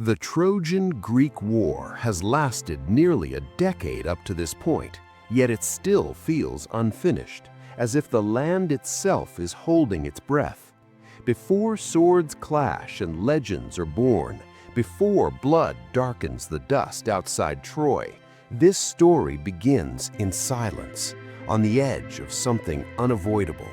The Trojan-Greek War has lasted nearly a decade up to this point, yet it still feels unfinished, as if the land itself is holding its breath. Before swords clash and legends are born, before blood darkens the dust outside Troy, this story begins in silence, on the edge of something unavoidable.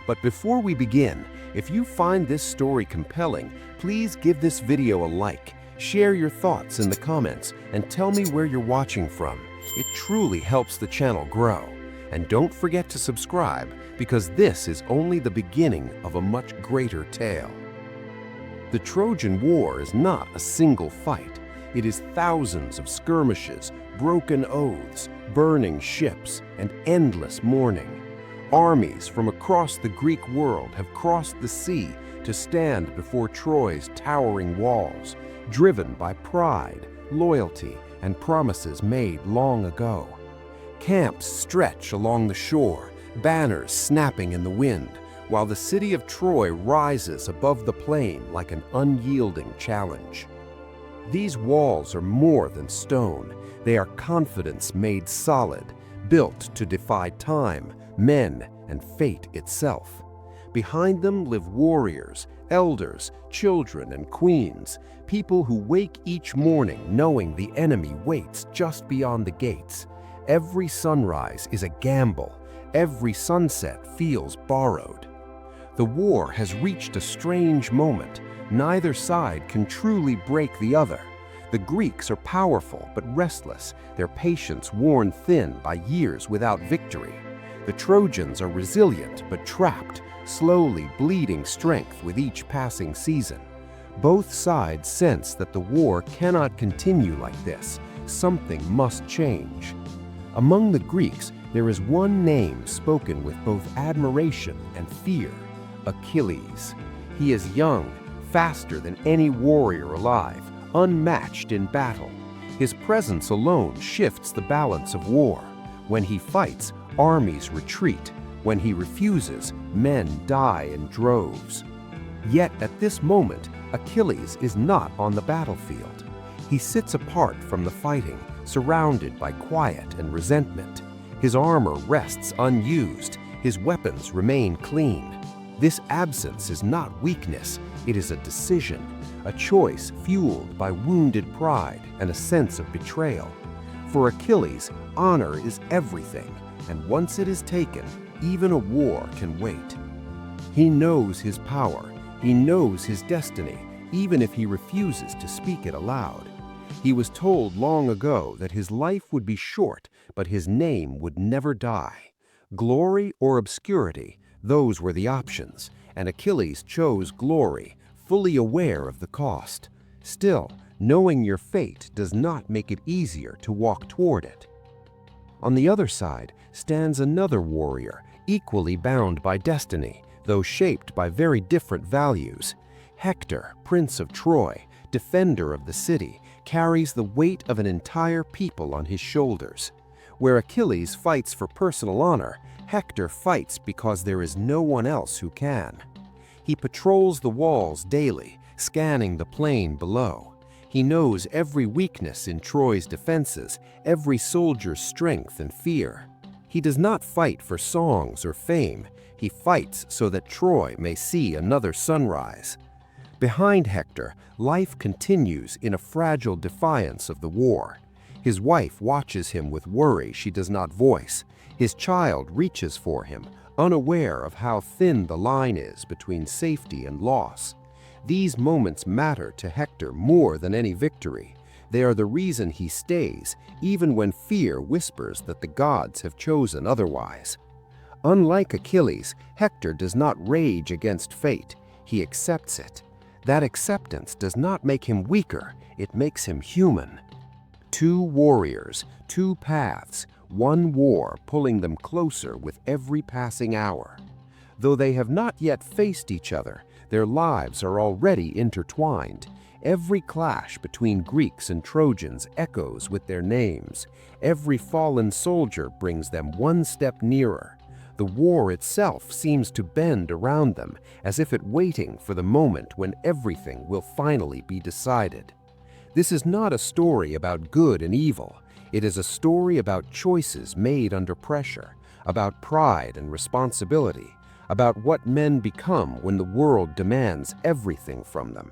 But before we begin, if you find this story compelling, please give this video a like, share your thoughts in the comments, and tell me where you're watching from. It truly helps the channel grow. And don't forget to subscribe, because this is only the beginning of a much greater tale. The Trojan War is not a single fight. It is thousands of skirmishes, broken oaths, burning ships, and endless mourning. Armies from across the Greek world have crossed the sea to stand before Troy's towering walls, driven by pride, loyalty, and promises made long ago. Camps stretch along the shore, banners snapping in the wind, while the city of Troy rises above the plain like an unyielding challenge. These walls are more than stone. They are confidence made solid, built to defy time, men, and fate itself. Behind them live warriors, elders, children, and queens, people who wake each morning knowing the enemy waits just beyond the gates. Every sunrise is a gamble. Every sunset feels borrowed. The war has reached a strange moment. Neither side can truly break the other. The Greeks are powerful but restless, their patience worn thin by years without victory. The Trojans are resilient but trapped, slowly bleeding strength with each passing season. Both sides sense that the war cannot continue like this. Something must change. Among the Greeks, there is one name spoken with both admiration and fear: Achilles. He is young, faster than any warrior alive, unmatched in battle. His presence alone shifts the balance of war. When he fights, armies retreat. When he refuses, men die in droves. Yet at this moment, Achilles is not on the battlefield. He sits apart from the fighting, surrounded by quiet and resentment. His armor rests unused. His weapons remain clean. This absence is not weakness. It is a decision, a choice fueled by wounded pride and a sense of betrayal. For Achilles, honor is everything, and once it is taken, even a war can wait. He knows his power. He knows his destiny, even if he refuses to speak it aloud. He was told long ago that his life would be short, but his name would never die. Glory or obscurity, those were the options, and Achilles chose glory, fully aware of the cost. Still, knowing your fate does not make it easier to walk toward it. On the other side stands another warrior, equally bound by destiny, though shaped by very different values. Hector, Prince of Troy, defender of the city, carries the weight of an entire people on his shoulders. Where Achilles fights for personal honor, Hector fights because there is no one else who can. He patrols the walls daily, scanning the plain below. He knows every weakness in Troy's defenses, every soldier's strength and fear. He does not fight for songs or fame. He fights so that Troy may see another sunrise. Behind Hector, life continues in a fragile defiance of the war. His wife watches him with worry she does not voice. His child reaches for him, unaware of how thin the line is between safety and loss. These moments matter to Hector more than any victory. They are the reason he stays, even when fear whispers that the gods have chosen otherwise. Unlike Achilles, Hector does not rage against fate. He accepts it. That acceptance does not make him weaker, it makes him human. Two warriors, two paths, one war pulling them closer with every passing hour. Though they have not yet faced each other, their lives are already intertwined. Every clash between Greeks and Trojans echoes with their names. Every fallen soldier brings them one step nearer. The war itself seems to bend around them, as if it waiting for the moment when everything will finally be decided. This is not a story about good and evil. It is a story about choices made under pressure, about pride and responsibility, about what men become when the world demands everything from them.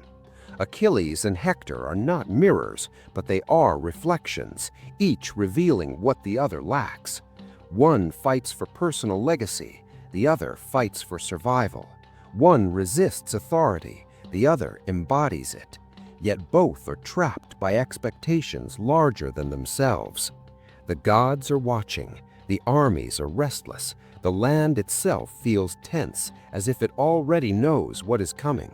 Achilles and Hector are not mirrors, but they are reflections, each revealing what the other lacks. One fights for personal legacy, the other fights for survival. One resists authority, the other embodies it. Yet both are trapped by expectations larger than themselves. The gods are watching, the armies are restless, the land itself feels tense, as if it already knows what is coming.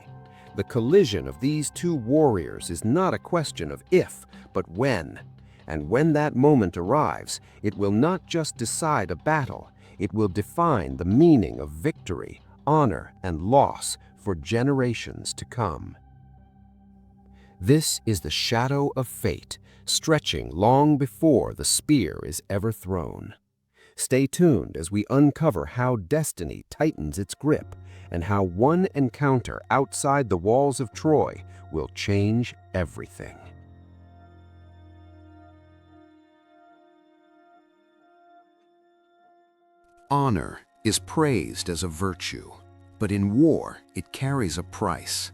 The collision of these two warriors is not a question of if, but when. And when that moment arrives, it will not just decide a battle, it will define the meaning of victory, honor, and loss for generations to come. This is the shadow of fate, stretching long before the spear is ever thrown. Stay tuned as we uncover how destiny tightens its grip and how one encounter outside the walls of Troy will change everything. Honor is praised as a virtue, but in war it carries a price.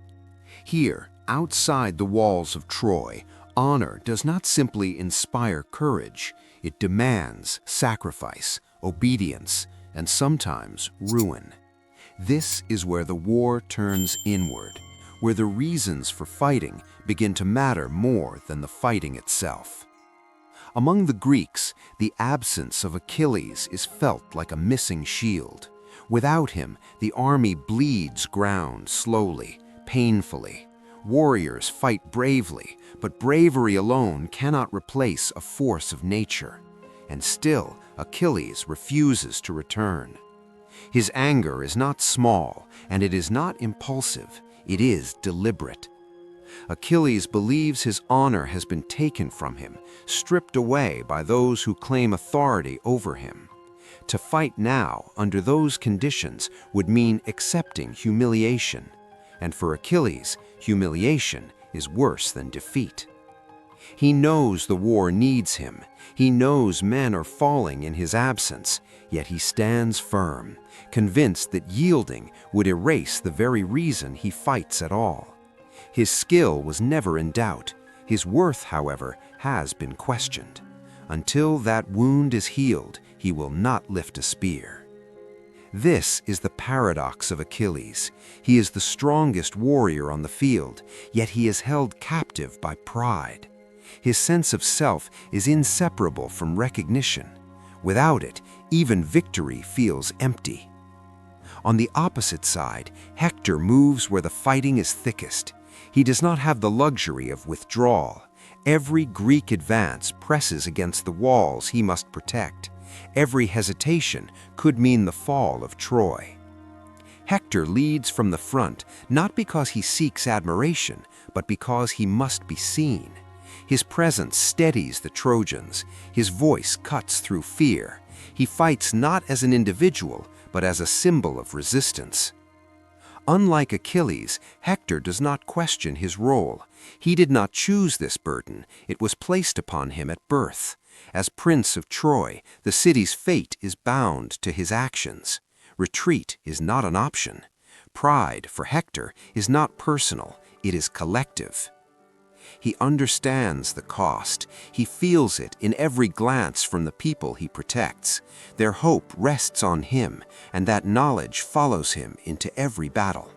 Here, outside the walls of Troy, honor does not simply inspire courage, it demands sacrifice, obedience, and sometimes ruin. This is where the war turns inward, where the reasons for fighting begin to matter more than the fighting itself. Among the Greeks, the absence of Achilles is felt like a missing shield. Without him, the army bleeds ground slowly, painfully. Warriors fight bravely, but bravery alone cannot replace a force of nature. And still, Achilles refuses to return. His anger is not small, and it is not impulsive, it is deliberate. Achilles believes his honor has been taken from him, stripped away by those who claim authority over him. To fight now, under those conditions, would mean accepting humiliation. And for Achilles, humiliation is worse than defeat. He knows the war needs him. He knows men are falling in his absence, yet he stands firm, convinced that yielding would erase the very reason he fights at all. His skill was never in doubt. His worth, however, has been questioned. Until that wound is healed, he will not lift a spear. This is the paradox of Achilles. He is the strongest warrior on the field, yet he is held captive by pride. His sense of self is inseparable from recognition. Without it, even victory feels empty. On the opposite side, Hector moves where the fighting is thickest. He does not have the luxury of withdrawal. Every Greek advance presses against the walls he must protect. Every hesitation could mean the fall of Troy. Hector leads from the front, not because he seeks admiration, but because he must be seen. His presence steadies the Trojans. His voice cuts through fear. He fights not as an individual, but as a symbol of resistance. Unlike Achilles, Hector does not question his role. He did not choose this burden. It was placed upon him at birth. As Prince of Troy, the city's fate is bound to his actions. Retreat is not an option. Pride, for Hector, is not personal, it is collective. He understands the cost. He feels it in every glance from the people he protects. Their hope rests on him, and that knowledge follows him into every battle.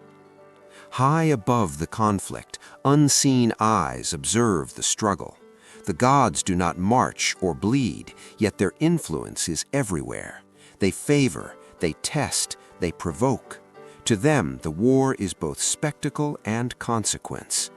High above the conflict, unseen eyes observe the struggle. The gods do not march or bleed, yet their influence is everywhere. They favor, they test, they provoke. To them, the war is both spectacle and consequence.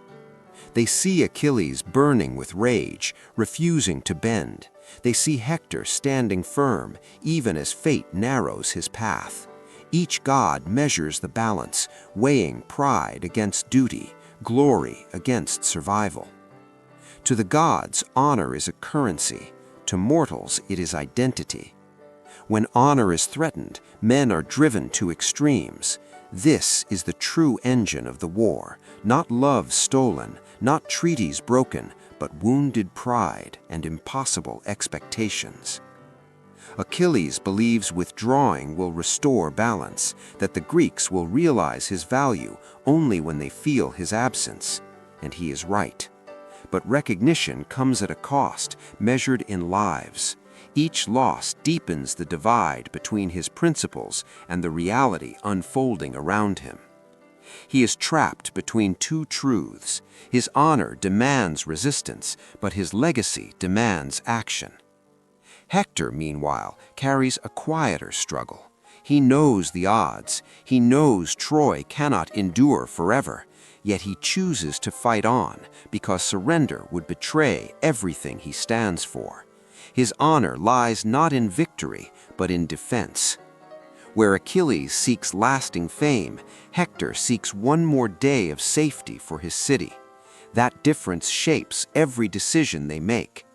They see Achilles burning with rage, refusing to bend. They see Hector standing firm, even as fate narrows his path. Each god measures the balance, weighing pride against duty, glory against survival. To the gods, honor is a currency. To mortals, it is identity. When honor is threatened, men are driven to extremes. This is the true engine of the war, not love stolen, not treaties broken, but wounded pride and impossible expectations. Achilles believes withdrawing will restore balance, that the Greeks will realize his value only when they feel his absence, and he is right. But recognition comes at a cost, measured in lives. Each loss deepens the divide between his principles and the reality unfolding around him. He is trapped between two truths. His honor demands resistance, but his legacy demands action. Hector, meanwhile, carries a quieter struggle. He knows the odds. He knows Troy cannot endure forever, yet he chooses to fight on because surrender would betray everything he stands for. His honor lies not in victory, but in defense. Where Achilles seeks lasting fame, Hector seeks one more day of safety for his city. That difference shapes every decision they make.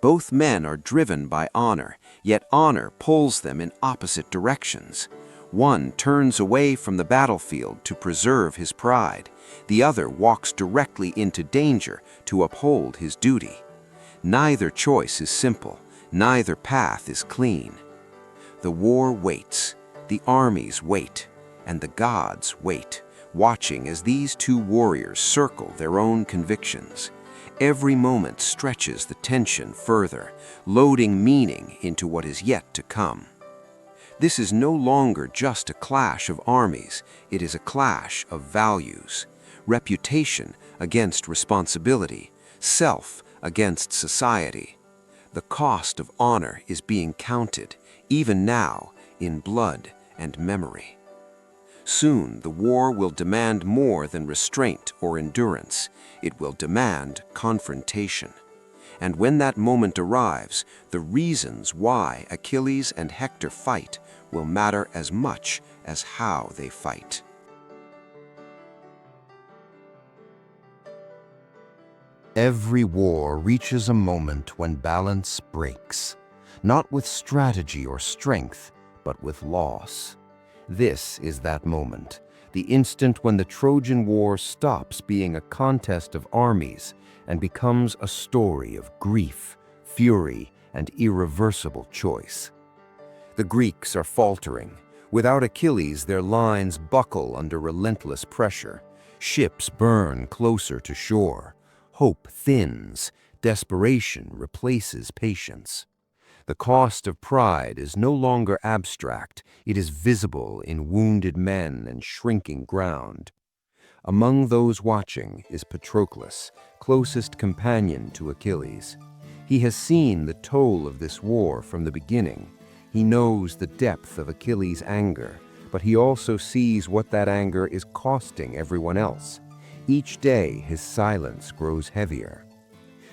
Both men are driven by honor, yet honor pulls them in opposite directions. One turns away from the battlefield to preserve his pride. The other walks directly into danger to uphold his duty. Neither choice is simple. Neither path is clean. The war waits, the armies wait, and the gods wait, watching as these two warriors circle their own convictions. Every moment stretches the tension further, loading meaning into what is yet to come. This is no longer just a clash of armies, it is a clash of values. Reputation against responsibility, self against society. The cost of honor is being counted, even now, in blood and memory. Soon the war will demand more than restraint or endurance. It will demand confrontation. And when that moment arrives, the reasons why Achilles and Hector fight will matter as much as how they fight. Every war reaches a moment when balance breaks, not with strategy or strength, but with loss. This is that moment, the instant when the Trojan War stops being a contest of armies and becomes a story of grief, fury, and irreversible choice. The Greeks are faltering. Without Achilles, their lines buckle under relentless pressure. Ships burn closer to shore. Hope thins. Desperation replaces patience. The cost of pride is no longer abstract, it is visible in wounded men and shrinking ground. Among those watching is Patroclus, closest companion to Achilles. He has seen the toll of this war from the beginning. He knows the depth of Achilles' anger, but he also sees what that anger is costing everyone else. Each day his silence grows heavier.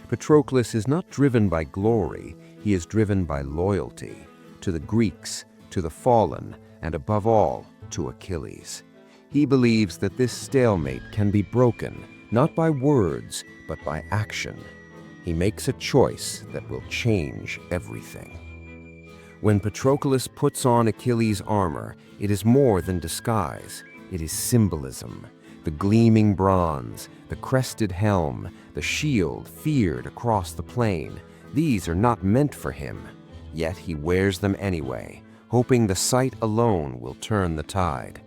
Patroclus is not driven by glory, he is driven by loyalty, to the Greeks, to the fallen, and above all, to Achilles. He believes that this stalemate can be broken, not by words, but by action. He makes a choice that will change everything. When Patroclus puts on Achilles' armor, it is more than disguise, it is symbolism. The gleaming bronze, the crested helm, the shield feared across the plain, these are not meant for him, yet he wears them anyway, hoping the sight alone will turn the tide.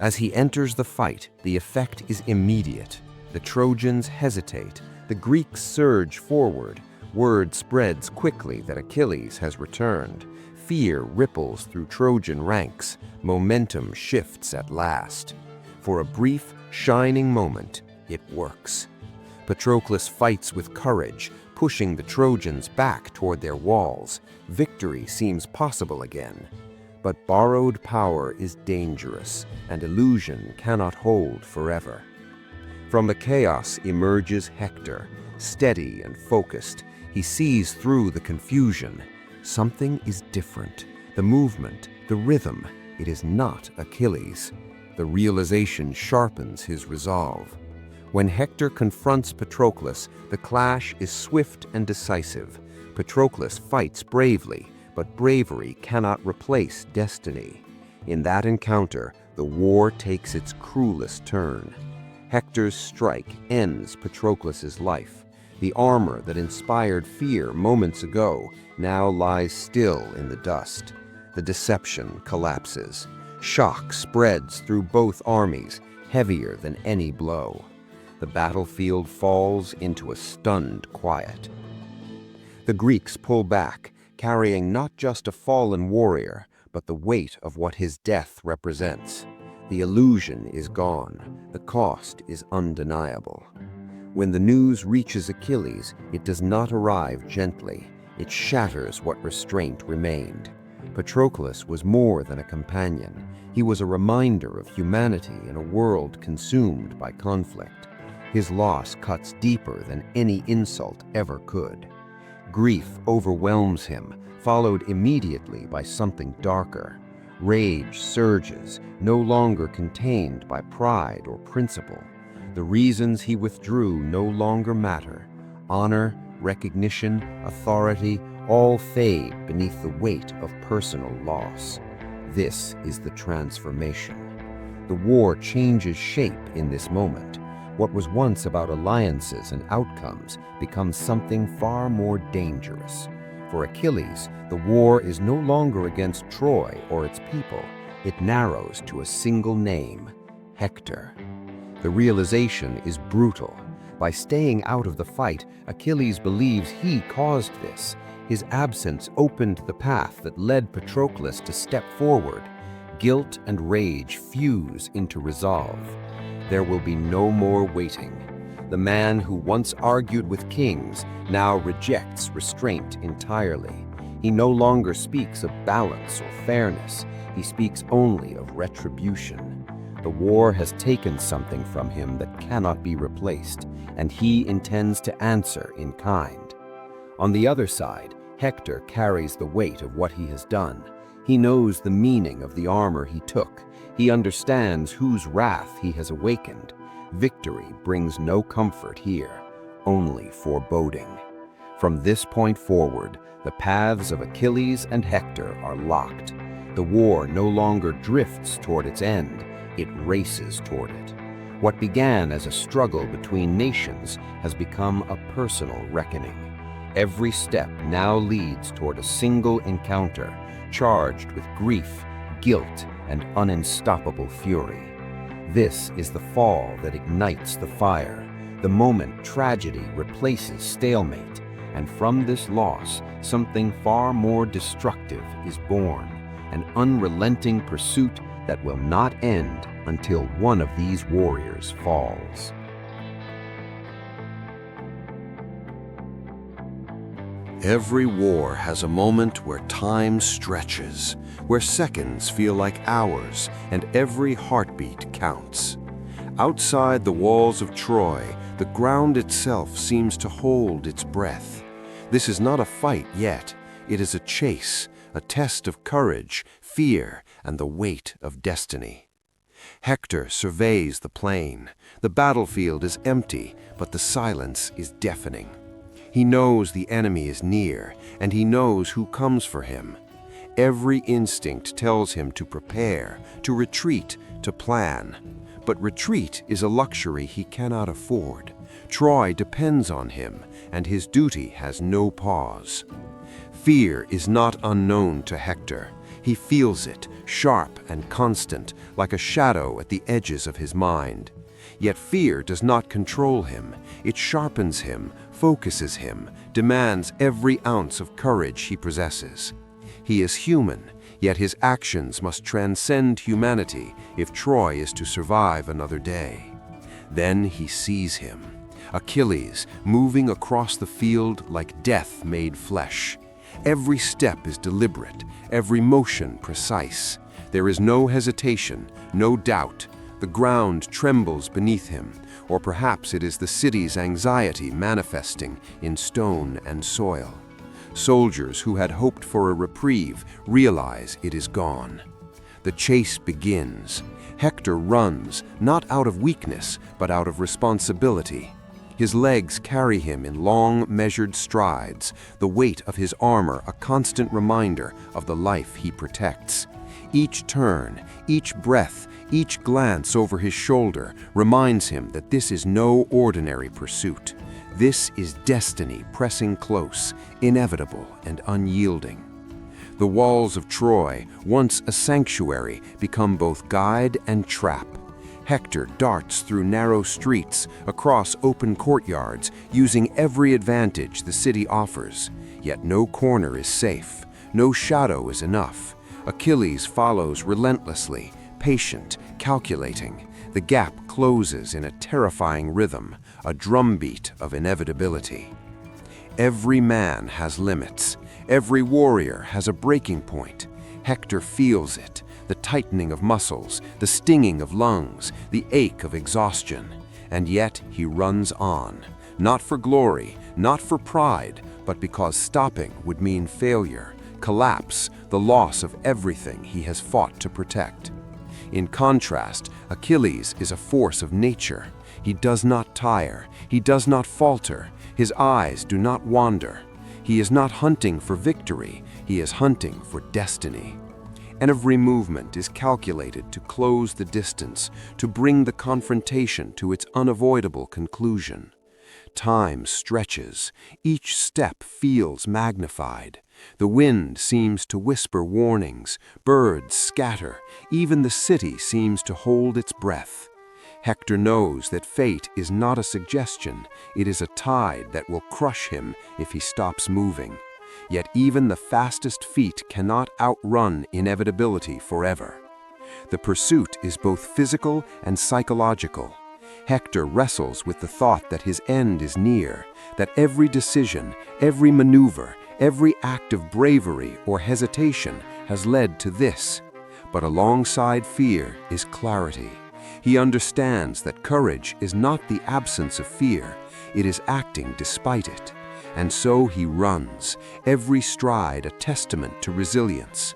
As he enters the fight, the effect is immediate. The Trojans hesitate, the Greeks surge forward, word spreads quickly that Achilles has returned. Fear ripples through Trojan ranks, momentum shifts at last. For a brief, shining moment, it works. Patroclus fights with courage, pushing the Trojans back toward their walls. Victory seems possible again. But borrowed power is dangerous, and illusion cannot hold forever. From the chaos emerges Hector, steady and focused. He sees through the confusion. Something is different. The movement, the rhythm, it is not Achilles. The realization sharpens his resolve. When Hector confronts Patroclus, the clash is swift and decisive. Patroclus fights bravely, but bravery cannot replace destiny. In that encounter, the war takes its cruelest turn. Hector's strike ends Patroclus's life. The armor that inspired fear moments ago now lies still in the dust. The deception collapses. Shock spreads through both armies, heavier than any blow. The battlefield falls into a stunned quiet. The Greeks pull back, carrying not just a fallen warrior, but the weight of what his death represents. The illusion is gone. The cost is undeniable. When the news reaches Achilles, it does not arrive gently. It shatters what restraint remained. Patroclus was more than a companion. He was a reminder of humanity in a world consumed by conflict. His loss cuts deeper than any insult ever could. Grief overwhelms him, followed immediately by something darker. Rage surges, no longer contained by pride or principle. The reasons he withdrew no longer matter. Honor, recognition, authority, all fade beneath the weight of personal loss. This is the transformation. The war changes shape in this moment. What was once about alliances and outcomes becomes something far more dangerous. For Achilles, the war is no longer against Troy or its people. It narrows to a single name, Hector. The realization is brutal. By staying out of the fight, Achilles believes he caused this. His absence opened the path that led Patroclus to step forward. Guilt and rage fuse into resolve. There will be no more waiting. The man who once argued with kings now rejects restraint entirely. He no longer speaks of balance or fairness. He speaks only of retribution. The war has taken something from him that cannot be replaced, and he intends to answer in kind. On the other side, Hector carries the weight of what he has done. He knows the meaning of the armor he took. He understands whose wrath he has awakened. Victory brings no comfort here, only foreboding. From this point forward, the paths of Achilles and Hector are locked. The war no longer drifts toward its end, it races toward it. What began as a struggle between nations has become a personal reckoning. Every step now leads toward a single encounter, charged with grief, guilt, and unstoppable fury. This is the fall that ignites the fire, the moment tragedy replaces stalemate, and from this loss, something far more destructive is born, an unrelenting pursuit that will not end until one of these warriors falls. Every war has a moment where time stretches, where seconds feel like hours, and every heartbeat counts. Outside the walls of Troy, the ground itself seems to hold its breath. This is not a fight yet. It is a chase, a test of courage, fear, and the weight of destiny. Hector surveys the plain. The battlefield is empty, but the silence is deafening. He knows the enemy is near, and he knows who comes for him. Every instinct tells him to prepare, to retreat, to plan. But retreat is a luxury he cannot afford. Troy depends on him, and his duty has no pause. Fear is not unknown to Hector. He feels it, sharp and constant, like a shadow at the edges of his mind. Yet fear does not control him. It sharpens him, focuses him, demands every ounce of courage he possesses. He is human, yet his actions must transcend humanity if Troy is to survive another day. Then he sees him, Achilles, moving across the field like death made flesh. Every step is deliberate, every motion precise. There is no hesitation, no doubt. The ground trembles beneath him, or perhaps it is the city's anxiety manifesting in stone and soil. Soldiers who had hoped for a reprieve realize it is gone. The chase begins. Hector runs, not out of weakness, but out of responsibility. His legs carry him in long, measured strides, the weight of his armor a constant reminder of the life he protects. Each turn, each breath, each glance over his shoulder reminds him that this is no ordinary pursuit. This is destiny pressing close, inevitable and unyielding. The walls of Troy, once a sanctuary, become both guide and trap. Hector darts through narrow streets, across open courtyards, using every advantage the city offers. Yet no corner is safe, no shadow is enough. Achilles follows relentlessly, patient, calculating. The gap closes in a terrifying rhythm, a drumbeat of inevitability. Every man has limits. Every warrior has a breaking point. Hector feels it, the tightening of muscles, the stinging of lungs, the ache of exhaustion. And yet he runs on, not for glory, not for pride, but because stopping would mean failure, collapse, the loss of everything he has fought to protect. In contrast, Achilles is a force of nature. He does not tire, he does not falter, his eyes do not wander. He is not hunting for victory, he is hunting for destiny. And every movement is calculated to close the distance, to bring the confrontation to its unavoidable conclusion. Time stretches, each step feels magnified. The wind seems to whisper warnings, birds scatter, even the city seems to hold its breath. Hector knows that fate is not a suggestion, it is a tide that will crush him if he stops moving. Yet even the fastest feet cannot outrun inevitability forever. The pursuit is both physical and psychological. Hector wrestles with the thought that his end is near, that every decision, every maneuver, every act of bravery or hesitation has led to this. But alongside fear is clarity. He understands that courage is not the absence of fear, it is acting despite it. And so he runs, every stride a testament to resilience.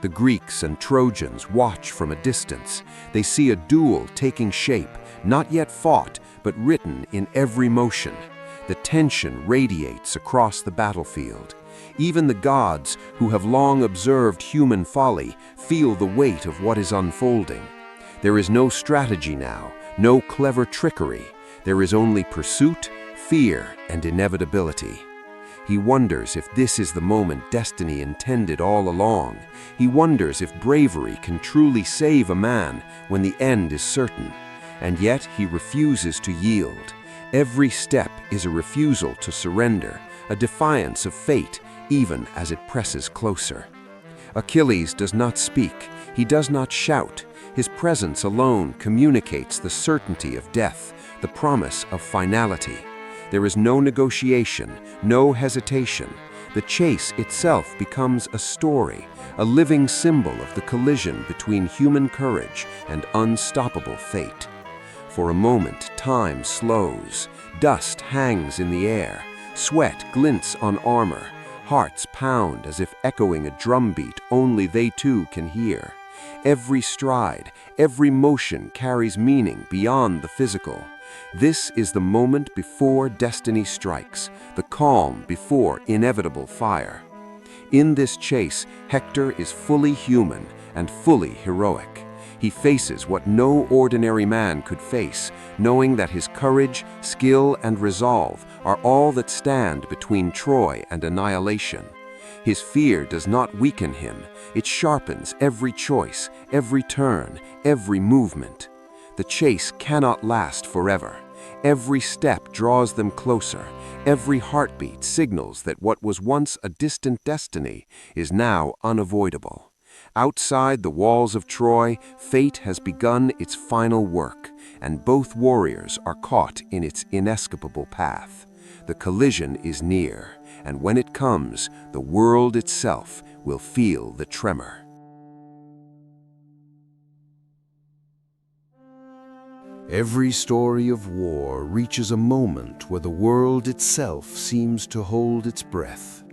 The Greeks and Trojans watch from a distance. They see a duel taking shape, not yet fought, but written in every motion. The tension radiates across the battlefield. Even the gods, who have long observed human folly, feel the weight of what is unfolding. There is no strategy now, no clever trickery. There is only pursuit, fear, and inevitability. He wonders if this is the moment destiny intended all along. He wonders if bravery can truly save a man when the end is certain. And yet he refuses to yield. Every step is a refusal to surrender, a defiance of fate, even as it presses closer. Achilles does not speak, he does not shout. His presence alone communicates the certainty of death, the promise of finality. There is no negotiation, no hesitation. The chase itself becomes a story, a living symbol of the collision between human courage and unstoppable fate. For a moment, time slows. Dust hangs in the air. Sweat glints on armor. Hearts pound as if echoing a drumbeat only they too can hear. Every stride, every motion carries meaning beyond the physical. This is the moment before destiny strikes, the calm before inevitable fire. In this chase, Hector is fully human and fully heroic. He faces what no ordinary man could face, knowing that his courage, skill, and resolve are all that stand between Troy and annihilation. His fear does not weaken him, it sharpens every choice, every turn, every movement. The chase cannot last forever. Every step draws them closer. Every heartbeat signals that what was once a distant destiny is now unavoidable. Outside the walls of Troy, fate has begun its final work, and both warriors are caught in its inescapable path. The collision is near, and when it comes, the world itself will feel the tremor. Every story of war reaches a moment where the world itself seems to hold its breath.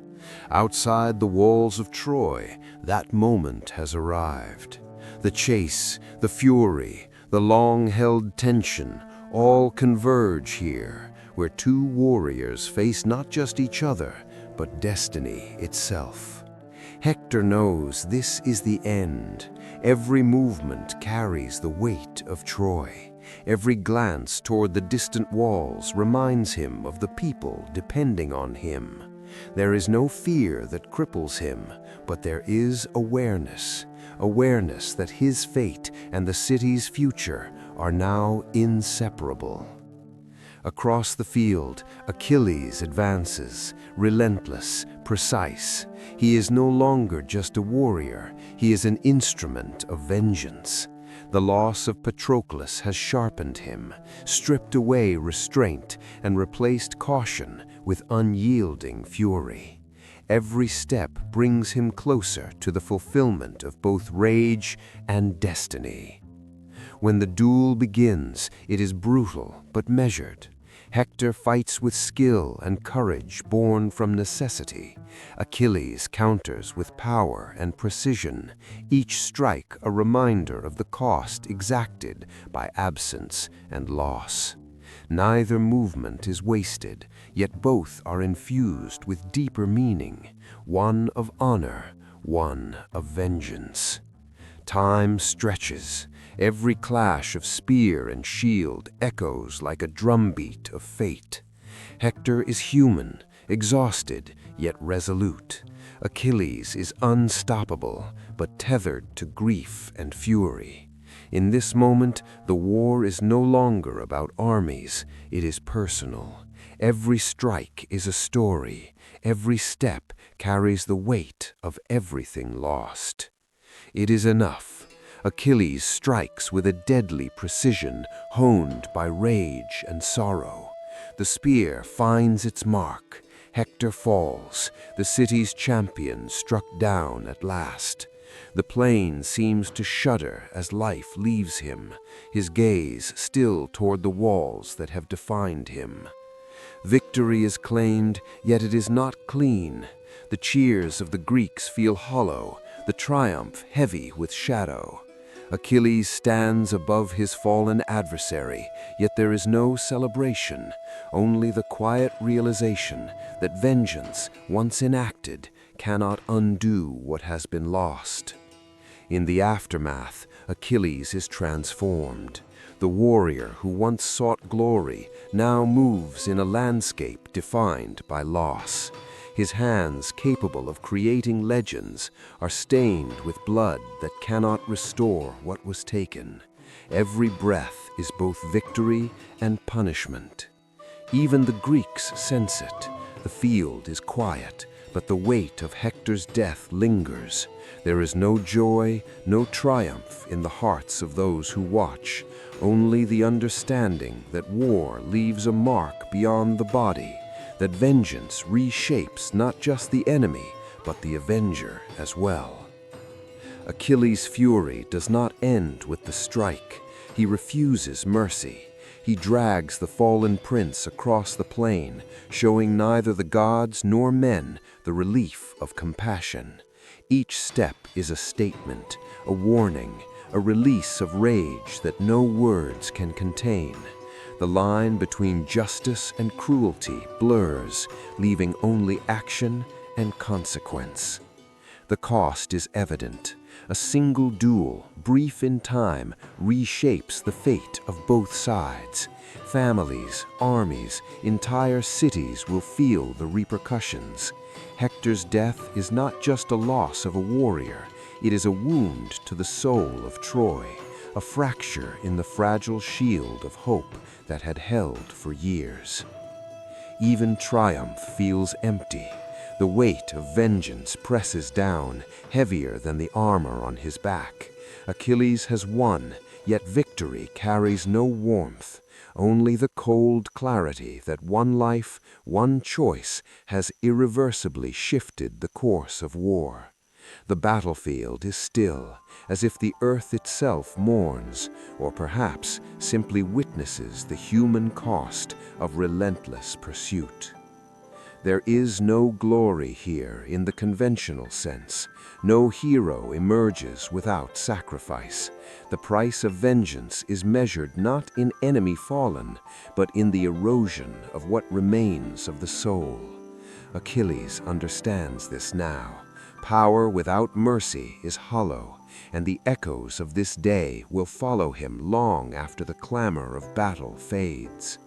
Outside the walls of Troy, that moment has arrived. The chase, the fury, the long-held tension, all converge here, where two warriors face not just each other, but destiny itself. Hector knows this is the end. Every movement carries the weight of Troy. Every glance toward the distant walls reminds him of the people depending on him. There is no fear that cripples him, but there is awareness that his fate and the city's future are now inseparable. Across the field, Achilles advances, relentless, precise. He is no longer just a warrior, he is an instrument of vengeance. The loss of Patroclus has sharpened him, stripped away restraint, and replaced caution with unyielding fury. Every step brings him closer to the fulfillment of both rage and destiny. When the duel begins, it is brutal but measured. Hector fights with skill and courage born from necessity. Achilles counters with power and precision, each strike a reminder of the cost exacted by absence and loss. Neither movement is wasted, yet both are infused with deeper meaning, one of honor, one of vengeance. Time stretches. Every clash of spear and shield echoes like a drumbeat of fate. Hector is human, exhausted, yet resolute. Achilles is unstoppable, but tethered to grief and fury. In this moment, the war is no longer about armies, it is personal. Every strike is a story, every step carries the weight of everything lost. It is enough. Achilles strikes with a deadly precision, honed by rage and sorrow. The spear finds its mark. Hector falls, the city's champion struck down at last. The plain seems to shudder as life leaves him, his gaze still toward the walls that have defined him. Victory is claimed, yet it is not clean. The cheers of the Greeks feel hollow, the triumph heavy with shadow. Achilles stands above his fallen adversary, yet there is no celebration, only the quiet realization that vengeance, once enacted, cannot undo what has been lost. In the aftermath, Achilles is transformed. The warrior who once sought glory now moves in a landscape defined by loss. His hands, capable of creating legends, are stained with blood that cannot restore what was taken. Every breath is both victory and punishment. Even the Greeks sense it. The field is quiet, but the weight of Hector's death lingers. There is no joy, no triumph in the hearts of those who watch, only the understanding that war leaves a mark beyond the body, that vengeance reshapes not just the enemy, but the avenger as well. Achilles' fury does not end with the strike. He refuses mercy. He drags the fallen prince across the plain, showing neither the gods nor men the relief of compassion. Each step is a statement, a warning, a release of rage that no words can contain. The line between justice and cruelty blurs, leaving only action and consequence. The cost is evident. A single duel, brief in time, reshapes the fate of both sides. Families, armies, entire cities will feel the repercussions. Hector's death is not just a loss of a warrior, it is a wound to the soul of Troy, a fracture in the fragile shield of hope that had held for years. Even triumph feels empty. The weight of vengeance presses down, heavier than the armor on his back. Achilles has won, yet victory carries no warmth, only the cold clarity that one life, one choice has irreversibly shifted the course of war. The battlefield is still, as if the earth itself mourns, or perhaps simply witnesses the human cost of relentless pursuit. There is no glory here in the conventional sense. No hero emerges without sacrifice. The price of vengeance is measured not in enemy fallen, but in the erosion of what remains of the soul. Achilles understands this now. Power without mercy is hollow. and the echoes of this day will follow him long after the clamor of battle fades.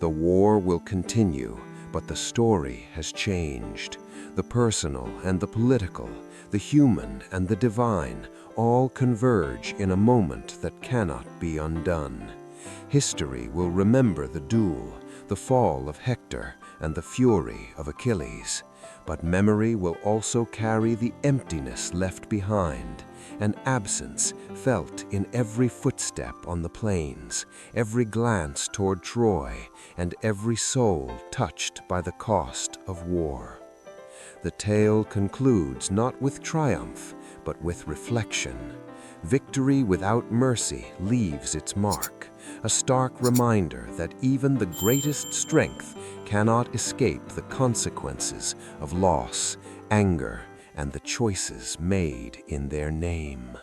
The war will continue, but the story has changed. The personal and the political, the human and the divine, all converge in a moment that cannot be undone. History will remember the duel, the fall of Hector, and the fury of Achilles. But memory will also carry the emptiness left behind, an absence felt in every footstep on the plains, every glance toward Troy, and every soul touched by the cost of war. The tale concludes not with triumph, but with reflection. Victory without mercy leaves its mark, a stark reminder that even the greatest strength cannot escape the consequences of loss, anger, and the choices made in their name.